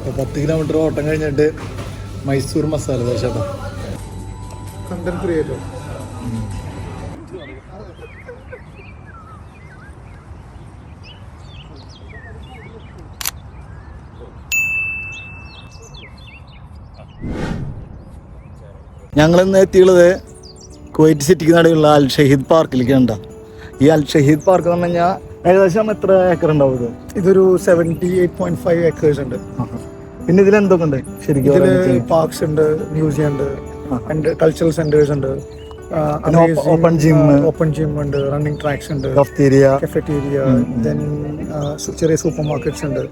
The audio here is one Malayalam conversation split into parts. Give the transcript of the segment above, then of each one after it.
10 കിലോമീറ്റർ ഓട്ടം കഴിഞ്ഞിട്ട് മൈസൂർ മസാല ദോശ. Content creator. ഞങ്ങളിന്ന് എത്തിയുള്ളത് കുവൈറ്റ് സിറ്റിക്ക് നടുവിലുള്ള അൽ ഷഹീദ് പാർക്കിലേക്കാണ്. ഈ അൽ ഷഹീദ് പാർക്ക് എന്ന് പറഞ്ഞു കഴിഞ്ഞാൽ ഏകദേശം എത്ര ഏക്കർ ഉണ്ടാവും ഇത്? ഇതൊരു 78.5 acres ഉണ്ട്. പിന്നെ ഇതിൽ എന്തൊക്കെ ഉണ്ട് ശരിക്കും? പാർക്സ് ഉണ്ട്, മ്യൂസിയം ഉണ്ട്, കൾച്ചറൽ സെന്റേഴ്സ് ഉണ്ട്, ഓപ്പൺ ജിം ഉണ്ട്, റണ്ണിങ് ട്രാക്സ് ഉണ്ട്, കഫറ്റീരിയ, ദെൻ ചെറിയ സൂപ്പർ മാർക്കറ്റ്സ് ഉണ്ട്.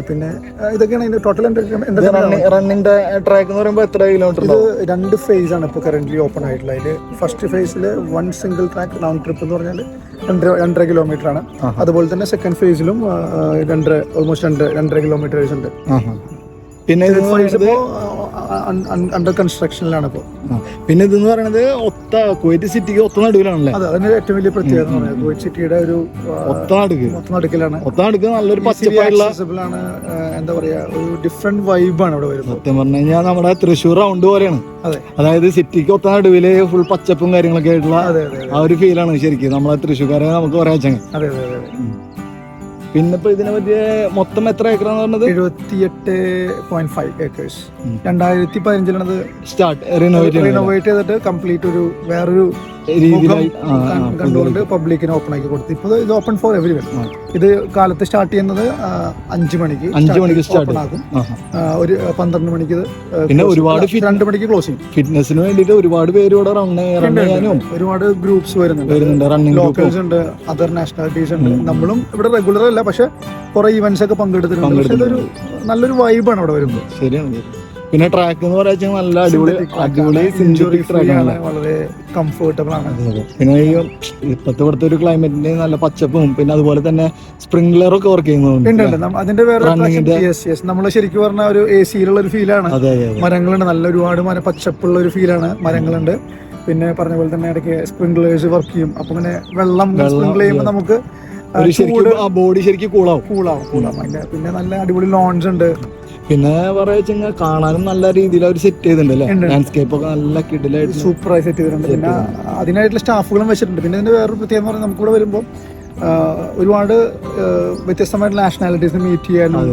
പിന്നെ ഇതൊക്കെയാണ് ഇതിന്റെ ടോട്ടൽ. റണ്ണിങ് ട്രാക്ക് എന്ന് പറയുമ്പോൾ എത്ര കിലോമീറ്റർ? ഇത് 2 ഫേസ് ആണ് ഇപ്പോൾ കറന്റ് ഓപ്പൺ ആയിട്ടുള്ളത്. അതിൽ ഫസ്റ്റ് ഫേസിൽ 1 സിംഗിൾ ട്രാക്ക് റൗണ്ട് ട്രിപ്പ് എന്ന് പറഞ്ഞാൽ 2.5 കിലോമീറ്റർ ആണ്. അതുപോലെ തന്നെ സെക്കൻഡ് ഫേസിലും ഓൾമോസ്റ്റ് 2.5 കിലോമീറ്റേഴ്സ് ഉണ്ട്. പിന്നെ അണ്ടർ കൺസ്ട്രക്ഷനിലാണ് ഇപ്പോൾ. പിന്നെ ഇതെന്ന് പറയുന്നത് കുവൈറ്റ് സിറ്റിക്ക് ഒത്ത നടുവിലാണല്ലേ? അതെ, അതിന്റെ ഏറ്റവും വലിയ പ്രത്യേകത എന്ന് പറയുന്നത് കുവൈറ്റ് സിറ്റിയുടെ ഒരു ഒത്ത നടുക്കിലാണ്. നല്ലൊരു പച്ചപ്പായിട്ടുള്ള, എന്താ പറയാ, ഒരു ഡിഫറെന്റ് വൈബാണ് ഇവിടെ വരുന്നത്. സത്യം പറഞ്ഞു കഴിഞ്ഞാൽ നമ്മുടെ തൃശ്ശൂർ റൗണ്ട് പോലെയാണ്. അതായത് സിറ്റിക്ക് ഒത്ത നടുവില് ഫുൾ പച്ചപ്പും കാര്യങ്ങളൊക്കെ ആയിട്ടുള്ള ആ ഒരു ഫീലാണ് ശരിക്കും നമ്മളെ തൃശ്ശൂർക്കാരെ നമുക്ക് പറയാ. അതെ അതെ അതെ. പിന്നെ ഇപ്പൊ ഇതിനെ പറ്റിയ മൊത്തം എത്ര ഏക്കറാന്ന് പറഞ്ഞത്? 78.5 acres. 2015 സ്റ്റാർട്ട് റിനോവേറ്റ് ചെയ്തിട്ട് കംപ്ലീറ്റ് ഒരു വേറൊരു രീതിയിലായി കണ്ടുകൊണ്ട് പബ്ലിക്കിന് ഓപ്പൺ ആക്കി കൊടുത്തു. ഇപ്പോൾ ഇത് ഓപ്പൺ ഫോർ എവരിവൺ. ഇത് കാലത്ത് സ്റ്റാർട്ട് ചെയ്യുന്നത് 5 മണിക്ക് സ്റ്റാർട്ട് ആക്കും. ഒരു 12 മണിക്ക് പിന്നെ ഒരുപാട് 2 മണിക്ക് ക്ലോസിംഗ്. ഫിറ്റ്നസിന് വേണ്ടിയിട്ട് ഒരുപാട് പേര് ഇവിടെ റൺ ചെയ്യാനും ഒരുപാട് ഗ്രൂപ്പ്സ് വരുന്നുണ്ട്. ലോക്കൽസ് ഉണ്ട്, അതർ നാഷണാലിറ്റീസ് ഉണ്ട്. നമ്മളും ഇവിടെ റെഗുലർ അല്ല, പക്ഷെ കുറെ ഇവന്റ്സ് ഒക്കെ പങ്കെടുത്തിട്ടുണ്ട്. ഇതൊരു നല്ലൊരു വൈബാണ് ഇവിടെ വരുമ്പോൾ. ശരിയാണ്. പിന്നെ ട്രാക്ക് എന്ന് പറയാ നല്ല അടിപൊളി സിന്തറ്റിക് ട്രാക്കാണ്, വളരെ കംഫർട്ടബിൾ ആണ്. പിന്നെ ഈ ഇപ്പത്തെ ഇവിടുത്തെ ഒരു ക്ലൈമറ്റിന് നല്ല പച്ചപ്പും പിന്നെ അതുപോലെ തന്നെ സ്പ്രിംഗ്ലർ ഒക്കെ വർക്ക് ചെയ്യുന്നുണ്ട്. അതിന്റെ വേറെ നമ്മൾ ശരിക്കും പറഞ്ഞ ഒരു AC-യിലുള്ള ഒരു ഫീലാണ്. മരങ്ങളുണ്ട്, നല്ല ഒരുപാട് പച്ചപ്പുള്ള ഒരു ഫീലാണ്. മരങ്ങളുണ്ട്. പിന്നെ പറഞ്ഞ പോലെ തന്നെ ഇടയ്ക്ക് സ്പ്രിംഗ്ലേഴ്സ് വർക്ക് ചെയ്യും. അപ്പൊ ഇങ്ങനെ വെള്ളം സ്പ്രിംഗിൾ ചെയ്യുമ്പോൾ നമുക്ക് ബോഡി ശരിക്കും കൂളാവും. പിന്നെ നല്ല അടിപൊളി ലോൺസ് ഉണ്ട്. പിന്നെ പറയാ കാണാനും നല്ല രീതിയിൽ അവർ സെറ്റ് ചെയ്തിട്ടുണ്ട്. ലാൻഡ്സ്കേപ്പ് ഒക്കെ നല്ല കിടിലായിട്ട് സൂപ്പറായി സെറ്റ് ചെയ്തിട്ടുണ്ട്. പിന്നെ അതിനായിട്ടുള്ള സ്റ്റാഫുകളും വെച്ചിട്ടുണ്ട്. പിന്നെ ഇതിന്റെ വേറൊരു പ്രത്യേകത പറഞ്ഞാൽ നമുക്കിവിടെ വരുമ്പോൾ ഒരുപാട് വ്യത്യസ്തമായിട്ടുള്ള നാഷണാലിറ്റീസിനെ മീറ്റ് ചെയ്യാനും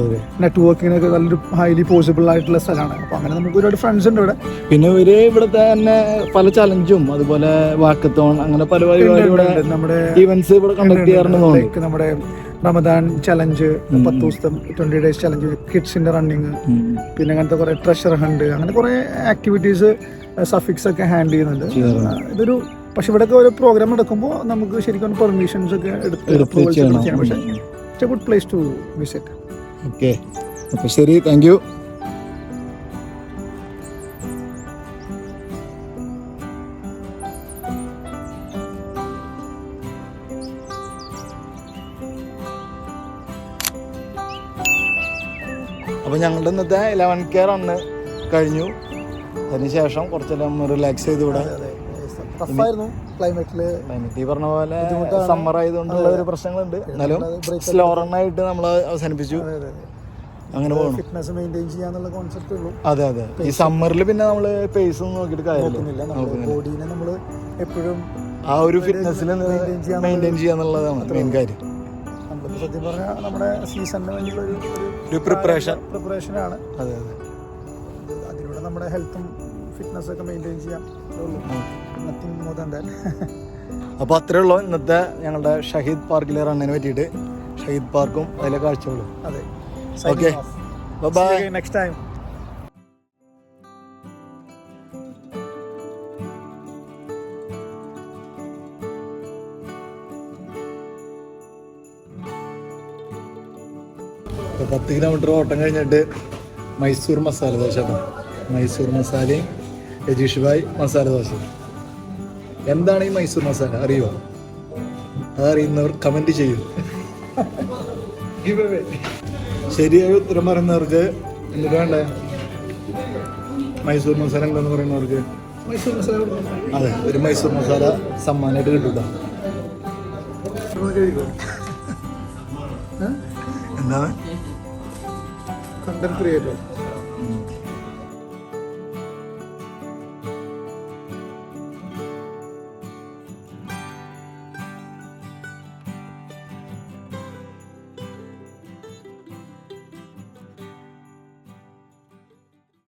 നെറ്റ്വർക്കിനൊക്കെ നല്ലൊരു ഹൈലി പോസിബിൾ ആയിട്ടുള്ള സ്ഥലമാണ്. അപ്പൊ അങ്ങനെ നമുക്ക് ഒരുപാട് ഫ്രണ്ട്സ് ഉണ്ട് ഇവിടെ. പിന്നെ ഇവിടുത്തെ തന്നെ പല ചലഞ്ചും അതുപോലെ വാക്കത്തോൺ അങ്ങനെ പല നമ്മുടെ ഇവന്റ്സ് ഇവിടെ കണ്ടക്ട് ചെയ്യാറുണ്ട്. നമ്മുടെ റമദാൻ ചലഞ്ച്, 10 ദിവസത്തെ 20 days ചലഞ്ച്, കിഡ്സിന്റെ റണ്ണിങ്, പിന്നെ അങ്ങനത്തെ കുറെ ട്രഷർ ഹണ്ട്, അങ്ങനെ കുറെ ആക്ടിവിറ്റീസ് സഫിക്സ് ഒക്കെ ഹാൻഡിൽ ചെയ്യുന്നുണ്ട്. ഇതൊരു പക്ഷെ ഇവിടെ ഒരു പ്രോഗ്രാം നടക്കുമ്പോൾ നമുക്ക് ശരിക്കും പെർമിഷൻസ് ഒക്കെ എടുത്ത് ചെയ്യാം. പക്ഷേ it's a good place to visit. Okay, അപ്പോൾ ശരി, താങ്ക് യു. അപ്പോൾ ഞങ്ങളുടെ ഇന്നത്തെ 11K റണ്ണ് കഴിഞ്ഞു. അതിനുശേഷം കുറച്ചെല്ലാം റിലാക്സ് ചെയ്ത് ഇവിടെ. ക്ലൈമറ്റ് ഈ പറഞ്ഞ പോലെ സമ്മർ ആയതുകൊണ്ടുള്ള ഒരു പ്രശ്നങ്ങളുണ്ട്. എന്നാലും സ്ലോ റണ്ണായിട്ട് നമ്മൾ അവസാനിപ്പിച്ചു. അങ്ങനെ പോകണം. ഫിറ്റ്നസ് മെയിൻറ്റെയിൻ ചെയ്യാന്നുള്ള കോൺസെപ്റ്റ് ഉള്ളൂ. അതെ അതെ. ഈ സമ്മറിൽ പിന്നെ നമ്മൾ പേസ് ഒന്നും നോക്കിയിട്ട് കാര്യമില്ല. ബോഡീനെ നമ്മൾ എപ്പോഴും ആ ഒരു ഫിറ്റ്നസ്സിൽ മെയിൻറ്റെയിൻ ചെയ്യാന്നുള്ളതാണ് മെയിൻ കാര്യം. സത്യം പറഞ്ഞാൽ നമ്മുടെ സീസണിന് വേണ്ടിയുള്ള ഒരു പ്രിപ്പറേഷനാണ്. അതെ അതെ. അതിലൂടെ നമ്മുടെ ഹെൽത്തും ഫിറ്റ്നസ് ഒക്കെ മെയിൻറ്റെയിൻ ചെയ്യാം. അപ്പോൾ അത്രേ ഉള്ളൂ ഇന്നത്തെ ഞങ്ങളുടെ ഷഹീദ് പാർക്കിലെ റണ്ണിനെ പറ്റിയിട്ട്. ഷഹീദ് പാർക്കും അതിലെ കാഴ്ചകളും. അതെ. Okay, bye. Next time. ഇപ്പോൾ 10 കിലോമീറ്റർ ഓട്ടം കഴിഞ്ഞിട്ട് മൈസൂർ മസാല ദോശ. മൈസൂർ മസാലയും രജീഷ് ഭായ് മസാല ദോശ. എന്താണ് ഈ മൈസൂർ മസാല അറിയുമോ? അതറിയുന്നവർ കമൻറ്റ് ചെയ്യൂ. ശരിയായ ഉത്തരം പറയുന്നവർക്ക് എന്ത് വേണ്ടേ? മൈസൂർ മസാല എന്താന്ന് പറയുന്നവർക്ക് അതെ, ഒരു മൈസൂർ മസാല സമ്മാനമായിട്ട് കിട്ടൂട്ടോ. എന്താണ് കണ്ടന്റ് ക്രിയേറ്റർ.